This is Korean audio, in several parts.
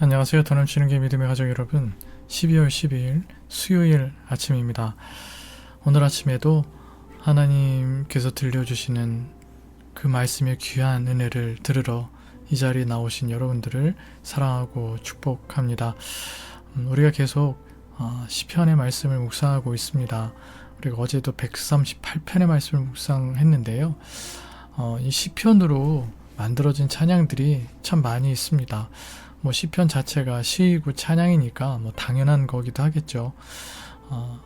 안녕하세요. 더 넘치는 게 믿음의 가족 여러분, 12월 12일 수요일 아침입니다. 오늘 아침에도 하나님께서 들려주시는 그 말씀의 귀한 은혜를 들으러 이 자리에 나오신 여러분들을 사랑하고 축복합니다. 우리가 계속 시편의 말씀을 묵상하고 있습니다. 우리가 어제도 138편의 말씀을 묵상했는데요. 이 시편으로 만들어진 찬양들이 참 많이 있습니다. 시편 자체가 시이고 찬양이니까 당연한 거기도 하겠죠.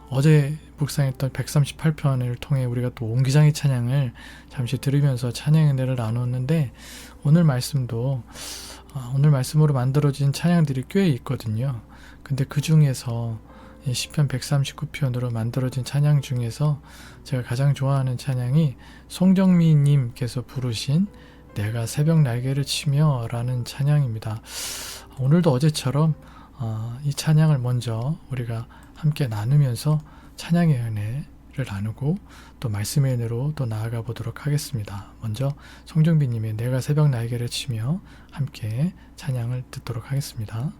어제 묵상했던 138편을 통해 우리가 또 옹기장의 찬양을 잠시 들으면서 찬양의 은혜를 나눴는데, 오늘 말씀도 오늘 말씀으로 만들어진 찬양들이 꽤 있거든요. 근데 그 중에서 시편 139편으로 만들어진 찬양 중에서 제가 가장 좋아하는 찬양이 송정미 님께서 부르신 내가 새벽 날개를 치며 라는 찬양입니다. 오늘도 어제처럼 이 찬양을 먼저 우리가 함께 나누면서 찬양의 은혜를 나누고 또 말씀의 은혜로 또 나아가 보도록 하겠습니다. 먼저 송정비님의 내가 새벽 날개를 치며 함께 찬양을 듣도록 하겠습니다.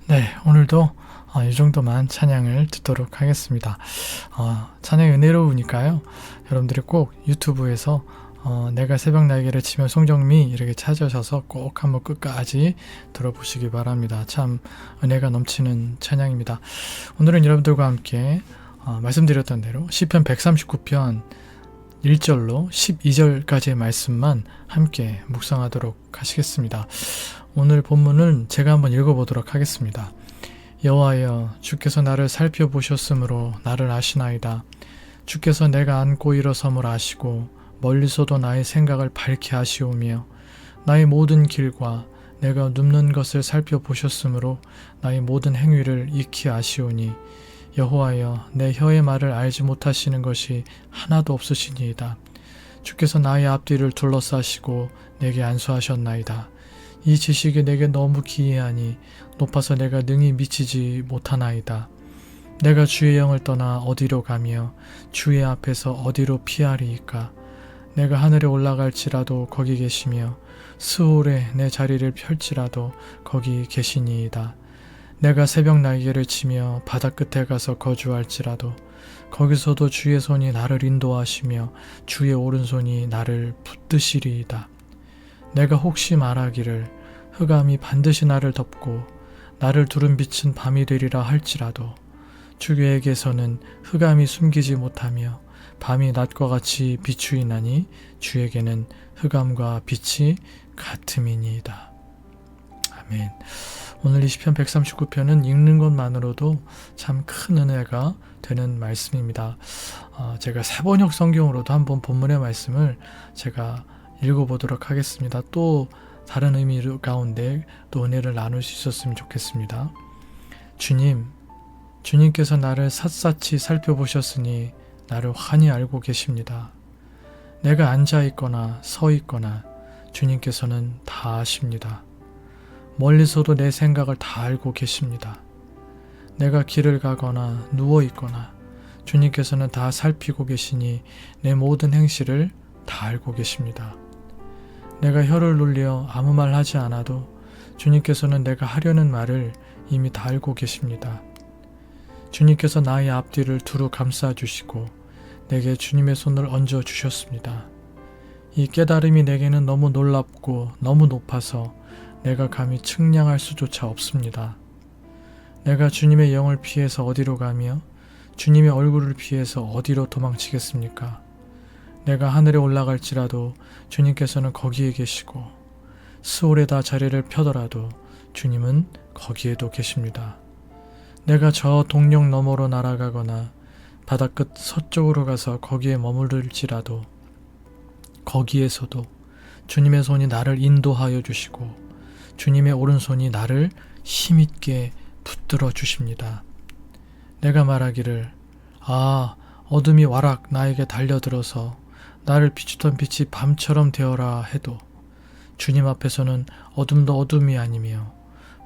네, 오늘도 이 정도만 찬양을 듣도록 하겠습니다. 찬양이 은혜로우니까요. 여러분들이 꼭 유튜브에서 내가 새벽 날개를 치며 송정미 이렇게 찾으셔서 꼭 한번 끝까지 들어보시기 바랍니다. 참 은혜가 넘치는 찬양입니다. 오늘은 여러분들과 함께 말씀드렸던 대로 시편 139편 1절로 12절까지의 말씀만 함께 묵상하도록 하시겠습니다. 오늘 본문은 제가 한번 읽어보도록 하겠습니다. 여호와여, 주께서 나를 살펴보셨으므로 나를 아시나이다. 주께서 내가 앉고 일어섬을 아시고 멀리서도 나의 생각을 밝히 아시오며 나의 모든 길과 내가 눕는 것을 살펴보셨으므로 나의 모든 행위를 익히 아시오니 여호와여, 내 혀의 말을 알지 못하시는 것이 하나도 없으시니이다. 주께서 나의 앞뒤를 둘러싸시고 내게 안수하셨나이다. 이 지식이 내게 너무 기이하니 높아서 내가 능히 미치지 못하나이다. 내가 주의 영을 떠나 어디로 가며 주의 앞에서 어디로 피하리이까. 내가 하늘에 올라갈지라도 거기 계시며 스올에 내 자리를 펼지라도 거기 계시니이다. 내가 새벽 날개를 치며 바다 끝에 가서 거주할지라도 거기서도 주의 손이 나를 인도하시며 주의 오른손이 나를 붙드시리이다. 내가 혹시 말하기를 흑암이 반드시 나를 덮고 나를 두른 빛은 밤이 되리라 할지라도 주에게서는 흑암이 숨기지 못하며 밤이 낮과 같이 비추이나니 주에게는 흑암과 빛이 같음이니이다. 아멘. 오늘 이 시편 139편은 읽는 것만으로도 참 큰 은혜가 되는 말씀입니다. 제가 세번역 성경으로도 한번 본문의 말씀을 제가 읽어보도록 하겠습니다. 또 다른 의미 가운데 또 은혜를 나눌 수 있었으면 좋겠습니다. 주님께서 나를 샅샅이 살펴보셨으니 나를 환히 알고 계십니다. 내가 앉아있거나 서있거나 주님께서는 다 아십니다. 멀리서도 내 생각을 다 알고 계십니다. 내가 길을 가거나 누워있거나 주님께서는 다 살피고 계시니 내 모든 행실을 다 알고 계십니다. 내가 혀를 눌려 아무 말 하지 않아도 주님께서는 내가 하려는 말을 이미 다 알고 계십니다. 주님께서 나의 앞뒤를 두루 감싸주시고 내게 주님의 손을 얹어 주셨습니다. 이 깨달음이 내게는 너무 놀랍고 너무 높아서 내가 감히 측량할 수조차 없습니다. 내가 주님의 영을 피해서 어디로 가며 주님의 얼굴을 피해서 어디로 도망치겠습니까? 내가 하늘에 올라갈지라도 주님께서는 거기에 계시고 스올에다 자리를 펴더라도 주님은 거기에도 계십니다. 내가 저 동력 너머로 날아가거나 바다 끝 서쪽으로 가서 거기에 머무를지라도 거기에서도 주님의 손이 나를 인도하여 주시고 주님의 오른손이 나를 힘있게 붙들어 주십니다. 내가 말하기를 어둠이 와락 나에게 달려들어서 나를 비추던 빛이 밤처럼 되어라 해도 주님 앞에서는 어둠도 어둠이 아니며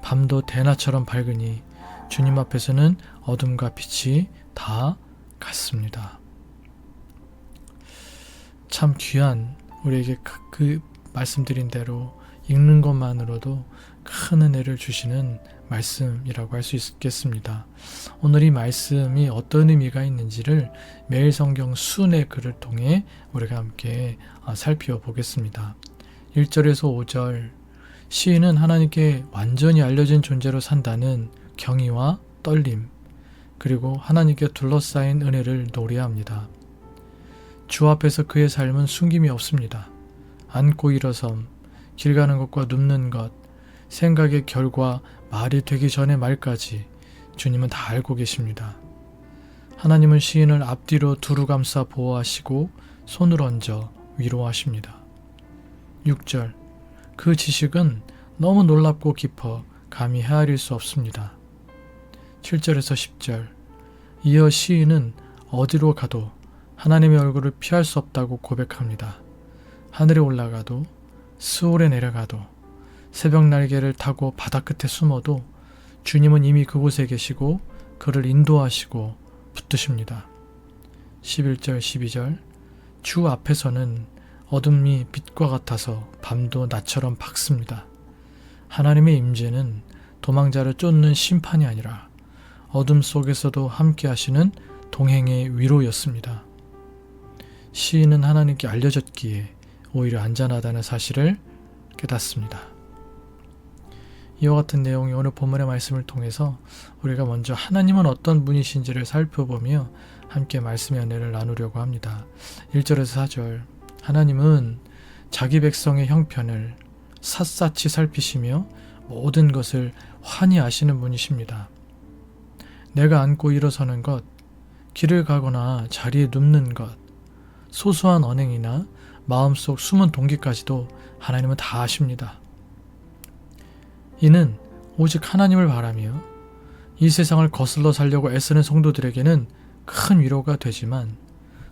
밤도 대낮처럼 밝으니 주님 앞에서는 어둠과 빛이 다 같습니다. 참 귀한 우리에게 그 말씀드린 대로 읽는 것만으로도 큰 은혜를 주시는 말씀이라고 할 수 있겠습니다. 오늘 이 말씀이 어떤 의미가 있는지를 매일 성경 순의 글을 통해 우리가 함께 살펴보겠습니다. 1절에서 5절 시인은 하나님께 완전히 알려진 존재로 산다는 경의와 떨림 그리고 하나님께 둘러싸인 은혜를 노래합니다. 주 앞에서 그의 삶은 숨김이 없습니다. 앉고 일어섬, 길 가는 것과 눕는 것, 생각의 결과 말이 되기 전의 말까지 주님은 다 알고 계십니다. 하나님은 시인을 앞뒤로 두루 감싸 보호하시고 손을 얹어 위로하십니다. 6절 그 지식은 너무 놀랍고 깊어 감히 헤아릴 수 없습니다. 7절에서 10절 이어 시인은 어디로 가도 하나님의 얼굴을 피할 수 없다고 고백합니다. 하늘에 올라가도 스올에 내려가도 새벽 날개를 타고 바다 끝에 숨어도 주님은 이미 그곳에 계시고 그를 인도하시고 붙드십니다. 11절 12절 주 앞에서는 어둠이 빛과 같아서 밤도 낮처럼 밝습니다. 하나님의 임재는 도망자를 쫓는 심판이 아니라 어둠 속에서도 함께 하시는 동행의 위로였습니다. 시인은 하나님께 알려졌기에 오히려 안전하다는 사실을 깨닫습니다. 이와 같은 내용이 오늘 본문의 말씀을 통해서 우리가 먼저 하나님은 어떤 분이신지를 살펴보며 함께 말씀의 은혜를 나누려고 합니다. 1절에서 4절 하나님은 자기 백성의 형편을 샅샅이 살피시며 모든 것을 환히 아시는 분이십니다. 내가 앉고 일어서는 것, 길을 가거나 자리에 눕는 것, 소소한 언행이나 마음속 숨은 동기까지도 하나님은 다 아십니다. 이는 오직 하나님을 바라며 이 세상을 거슬러 살려고 애쓰는 성도들에게는 큰 위로가 되지만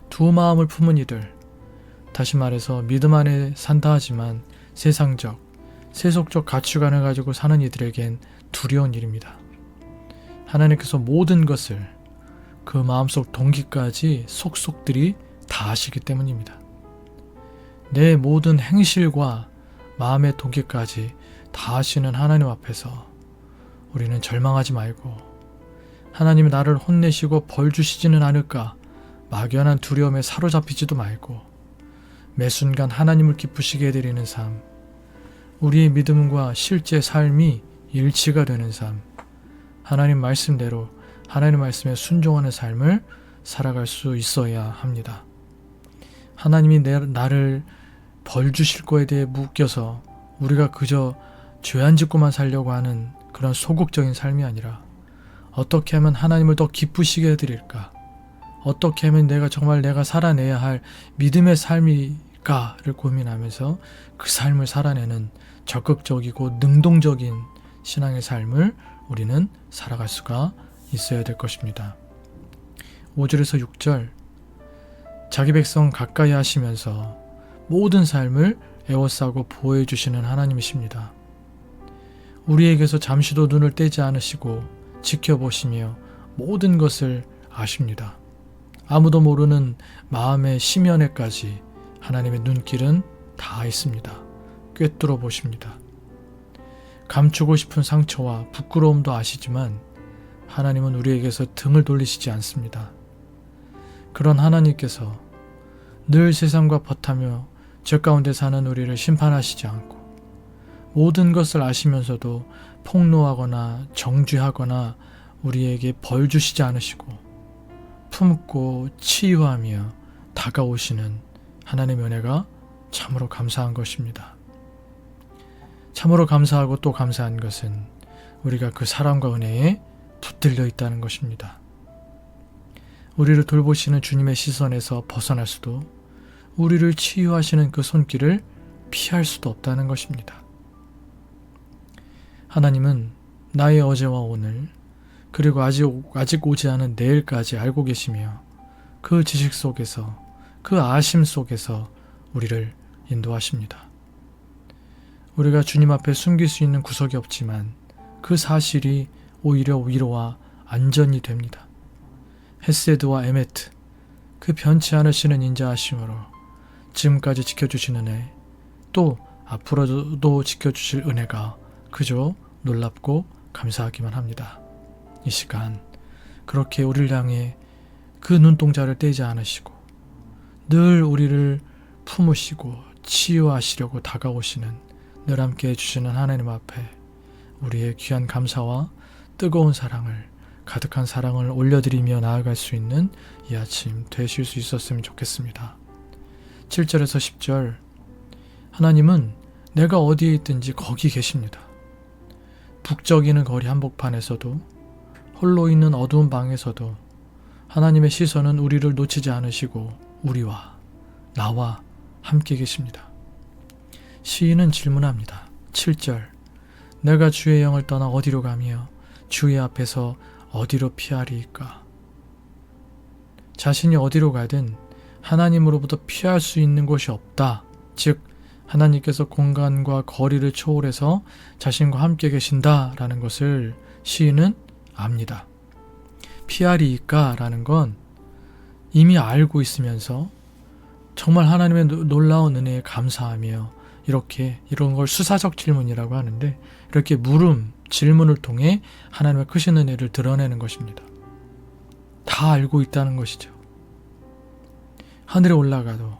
두 마음을 품은 이들, 다시 말해서 믿음 안에 산다 하지만 세상적, 세속적 가치관을 가지고 사는 이들에겐 두려운 일입니다. 하나님께서 모든 것을 그 마음속 동기까지 속속들이 다 아시기 때문입니다. 내 모든 행실과 마음의 동기까지 다 아시는 하나님 앞에서 우리는 절망하지 말고 하나님이 나를 혼내시고 벌 주시지는 않을까 막연한 두려움에 사로잡히지도 말고 매 순간 하나님을 기쁘시게 해드리는 삶, 우리의 믿음과 실제 삶이 일치가 되는 삶, 하나님 말씀대로 하나님 말씀에 순종하는 삶을 살아갈 수 있어야 합니다. 하나님이 나를 벌 주실 거에 대해 묶여서 우리가 그저 죄 안 짓고만 살려고 하는 그런 소극적인 삶이 아니라 어떻게 하면 하나님을 더 기쁘시게 해드릴까? 어떻게 하면 내가 정말 내가 살아내야 할 믿음의 삶이 될까를 고민하면서 그 삶을 살아내는 적극적이고 능동적인 신앙의 삶을 우리는 살아갈 수가 있어야 될 것입니다. 5절에서 6절, 자기 백성 가까이 하시면서 모든 삶을 에워싸고 보호해 주시는 하나님이십니다. 우리에게서 잠시도 눈을 떼지 않으시고 지켜보시며 모든 것을 아십니다. 아무도 모르는 마음의 심연에까지 하나님의 눈길은 다 있습니다. 꿰뚫어 보십니다. 감추고 싶은 상처와 부끄러움도 아시지만 하나님은 우리에게서 등을 돌리시지 않습니다. 그런 하나님께서 늘 세상과 벗하며 죄 가운데 사는 우리를 심판하시지 않고 모든 것을 아시면서도 폭로하거나 정죄하거나 우리에게 벌 주시지 않으시고 품고 치유하며 다가오시는 하나님의 은혜가 참으로 감사한 것입니다. 참으로 감사하고 또 감사한 것은 우리가 그 사랑과 은혜에 붙들려 있다는 것입니다. 우리를 돌보시는 주님의 시선에서 벗어날 수도 우리를 치유하시는 그 손길을 피할 수도 없다는 것입니다. 하나님은 나의 어제와 오늘 그리고 아직 오지 않은 내일까지 알고 계시며 그 지식 속에서 그 아심 속에서 우리를 인도하십니다. 우리가 주님 앞에 숨길 수 있는 구석이 없지만 그 사실이 오히려 위로와 안전이 됩니다. 헤세드와 에메트, 그 변치 않으시는 인자하심으로 지금까지 지켜주시는 은혜, 또 앞으로도 지켜주실 은혜가 그저 놀랍고 감사하기만 합니다. 이 시간 그렇게 우리를 향해 그 눈동자를 떼지 않으시고 늘 우리를 품으시고 치유하시려고 다가오시는 늘 함께 해주시는 하나님 앞에 우리의 귀한 감사와 뜨거운 사랑을, 가득한 사랑을 올려드리며 나아갈 수 있는 이 아침 되실 수 있었으면 좋겠습니다. 7절에서 10절, 하나님은 내가 어디에 있든지 거기 계십니다. 북적이는 거리 한복판에서도 홀로 있는 어두운 방에서도 하나님의 시선은 우리를 놓치지 않으시고 우리와 나와 함께 계십니다. 시인은 질문합니다. 7절, 내가 주의 영을 떠나 어디로 가며 주의 앞에서 어디로 피하리이까? 자신이 어디로 가든 하나님으로부터 피할 수 있는 곳이 없다. 즉 하나님께서 공간과 거리를 초월해서 자신과 함께 계신다라는 것을 시인은 압니다. 피하리이까? 라는 건 이미 알고 있으면서 정말 하나님의 놀라운 은혜에 감사하며 이런 걸 수사적 질문이라고 하는데 이렇게 질문을 통해 하나님의 크신 은혜를 드러내는 것입니다. 다 알고 있다는 것이죠. 하늘에 올라가도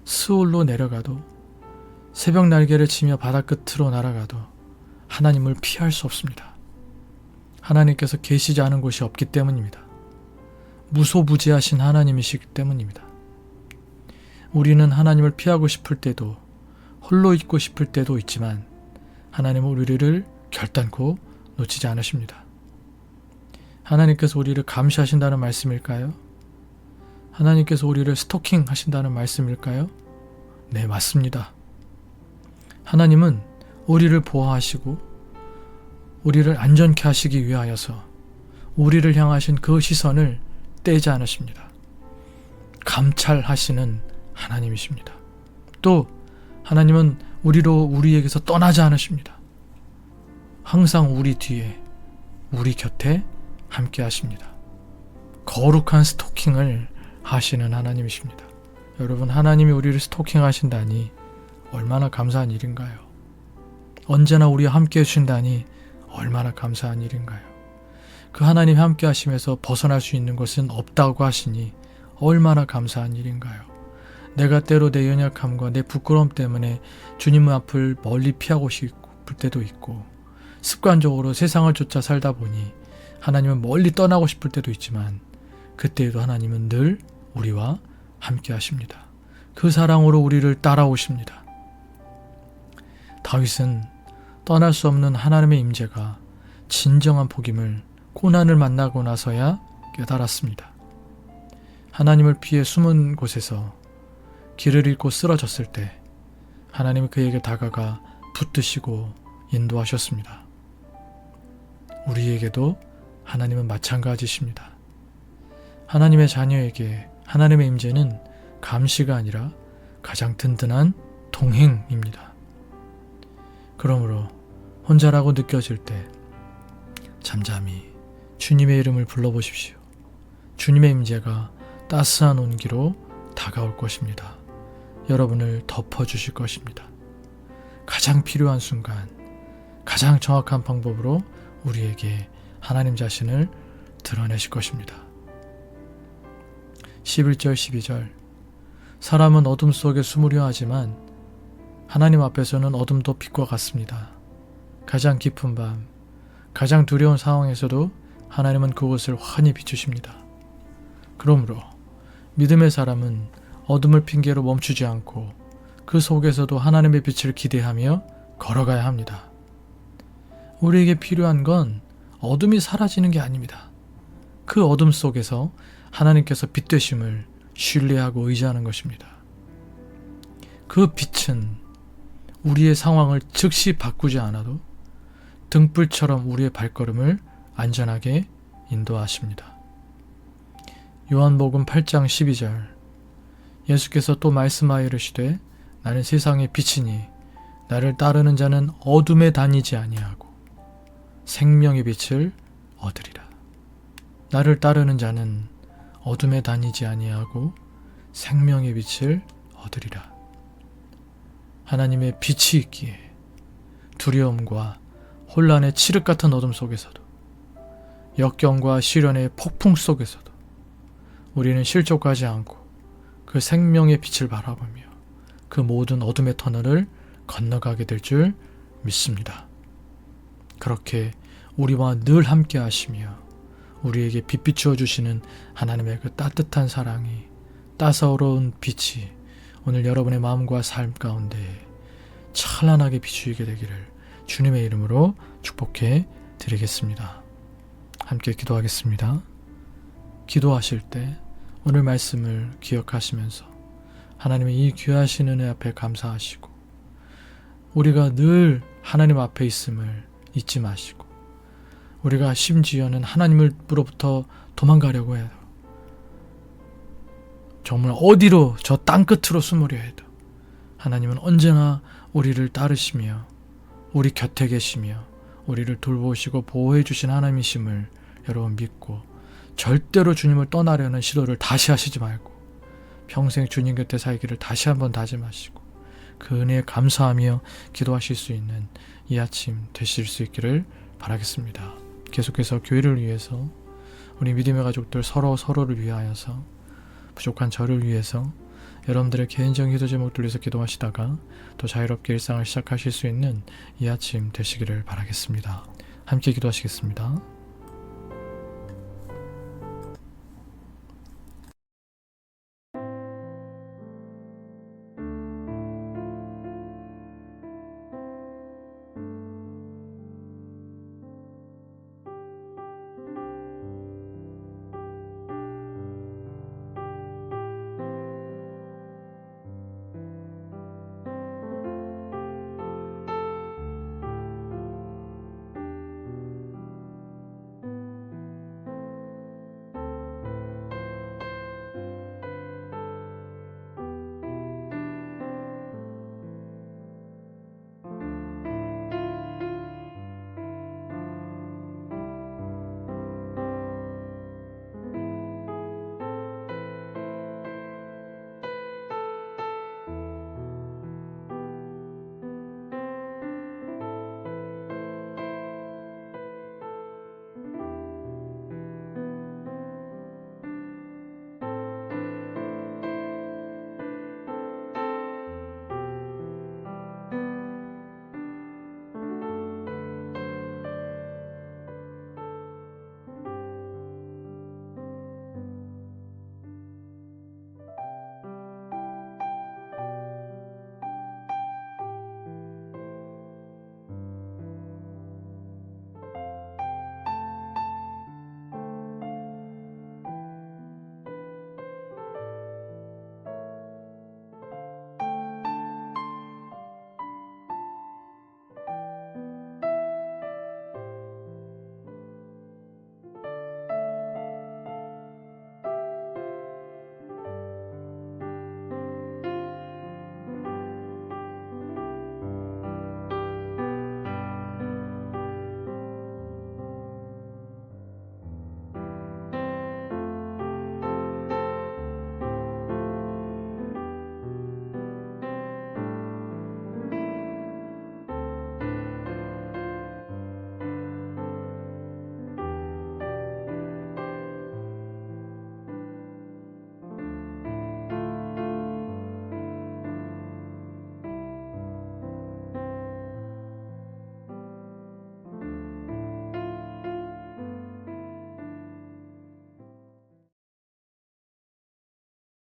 스올로 내려가도 새벽 날개를 치며 바다 끝으로 날아가도 하나님을 피할 수 없습니다. 하나님께서 계시지 않은 곳이 없기 때문입니다. 무소부지하신 하나님이시기 때문입니다. 우리는 하나님을 피하고 싶을 때도 홀로 있고 싶을 때도 있지만 하나님은 우리를 결단코 놓치지 않으십니다. 하나님께서 우리를 감시하신다는 말씀일까요? 하나님께서 우리를 스토킹 하신다는 말씀일까요? 네, 맞습니다. 하나님은 우리를 보호하시고 우리를 안전케 하시기 위하여서 우리를 향하신 그 시선을 떼지 않으십니다. 감찰하시는 하나님이십니다. 또 하나님은 우리에게서 떠나지 않으십니다. 항상 우리 뒤에, 우리 곁에 함께 하십니다. 거룩한 스토킹을 하시는 하나님이십니다. 여러분, 하나님이 우리를 스토킹 하신다니 얼마나 감사한 일인가요? 언제나 우리와 함께 해주신다니 얼마나 감사한 일인가요? 그 하나님이 함께 하시면서 벗어날 수 있는 것은 없다고 하시니 얼마나 감사한 일인가요? 내가 때로 내 연약함과 내 부끄러움 때문에 주님 앞을 멀리 피하고 싶을 때도 있고 습관적으로 세상을 쫓아 살다 보니 하나님은 멀리 떠나고 싶을 때도 있지만 그때에도 하나님은 늘 우리와 함께 하십니다. 그 사랑으로 우리를 따라오십니다. 다윗은 떠날 수 없는 하나님의 임재가 진정한 복임을 고난을 만나고 나서야 깨달았습니다. 하나님을 피해 숨은 곳에서 길을 잃고 쓰러졌을 때 하나님은 그에게 다가가 붙드시고 인도하셨습니다. 우리에게도 하나님은 마찬가지십니다. 하나님의 자녀에게 하나님의 임재는 감시가 아니라 가장 든든한 동행입니다. 그러므로 혼자라고 느껴질 때 잠잠히 주님의 이름을 불러보십시오. 주님의 임재가 따스한 온기로 다가올 것입니다. 여러분을 덮어주실 것입니다. 가장 필요한 순간, 가장 정확한 방법으로 우리에게 하나님 자신을 드러내실 것입니다. 11절 12절 사람은 어둠 속에 숨으려 하지만 하나님 앞에서는 어둠도 빛과 같습니다. 가장 깊은 밤, 가장 두려운 상황에서도 하나님은 그곳을 환히 비추십니다. 그러므로 믿음의 사람은 어둠을 핑계로 멈추지 않고 그 속에서도 하나님의 빛을 기대하며 걸어가야 합니다. 우리에게 필요한 건 어둠이 사라지는 게 아닙니다. 그 어둠 속에서 하나님께서 빛 되심을 신뢰하고 의지하는 것입니다. 그 빛은 우리의 상황을 즉시 바꾸지 않아도 등불처럼 우리의 발걸음을 안전하게 인도하십니다. 요한복음 8장 12절 예수께서 또 말씀하여 이르시되 나는 세상의 빛이니 나를 따르는 자는 어둠에 다니지 아니하고 생명의 빛을 얻으리라. 나를 따르는 자는 어둠에 다니지 아니하고 생명의 빛을 얻으리라. 하나님의 빛이 있기에 두려움과 혼란의 칠흑 같은 어둠 속에서도 역경과 시련의 폭풍 속에서도 우리는 실족하지 않고 그 생명의 빛을 바라보며 그 모든 어둠의 터널을 건너가게 될 줄 믿습니다. 그렇게 우리와 늘 함께 하시며 우리에게 빛 비추어 주시는 하나님의 그 따뜻한 사랑이 따사로운 빛이 오늘 여러분의 마음과 삶 가운데 찬란하게 비추이게 되기를 주님의 이름으로 축복해 드리겠습니다. 함께 기도하겠습니다. 기도하실 때 오늘 말씀을 기억하시면서 하나님의 이 귀하신 은혜 앞에 감사하시고 우리가 늘 하나님 앞에 있음을 잊지 마시고 우리가 심지어는 하나님으로부터 도망가려고 해도 정말 어디로 저 땅끝으로 숨으려 해도 하나님은 언제나 우리를 따르시며 우리 곁에 계시며 우리를 돌보시고 보호해 주신 하나님이심을 여러분 믿고 절대로 주님을 떠나려는 시도를 다시 하시지 말고 평생 주님 곁에 살기를 다시 한번 다짐하시고 그 은혜에 감사하며 기도하실 수 있는 이 아침 되실 수 있기를 바라겠습니다. 계속해서 교회를 위해서 우리 믿음의 가족들 서로를 위하여서 부족한 저를 위해서 여러분들의 개인적인 기도 제목들 위해서 기도하시다가 또 자유롭게 일상을 시작하실 수 있는 이 아침 되시기를 바라겠습니다. 함께 기도하시겠습니다.